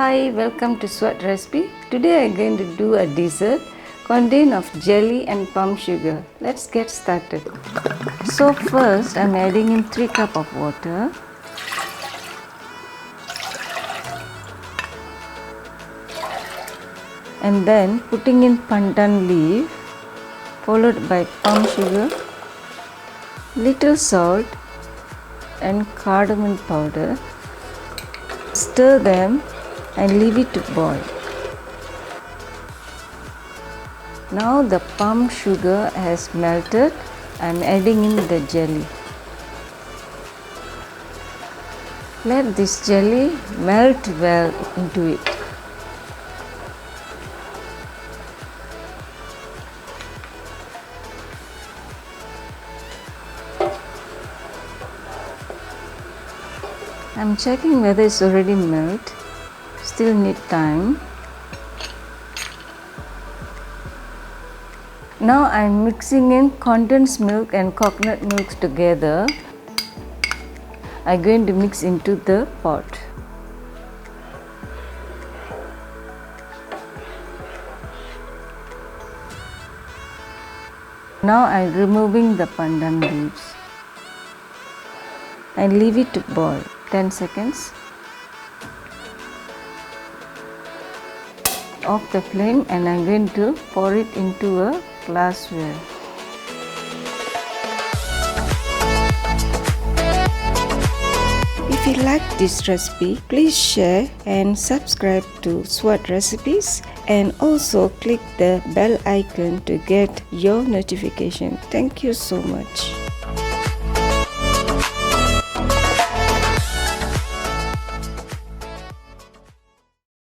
Hi, welcome to Sevat Recipe. Today I am going to do a dessert contained of jelly and palm sugar. Let's get started. So first I am adding in 3 cups of water. And then putting in pandan leaf followed by palm sugar, little salt and cardamom powder. Stir them and leave it to boil. Now the palm sugar has melted. I am adding in the jelly. Let this jelly melt well into it. I am checking whether it's already melted. Still need time. Now I am mixing in condensed milk and coconut milk together. I am going to mix into the pot. Now I am removing the pandan leaves and leave it to boil 10 seconds. Off the flame and I am going to pour it into a glassware. If you like this recipe, please share and subscribe to Sevat Recipes and also click the bell icon to get your notification. Thank you so much.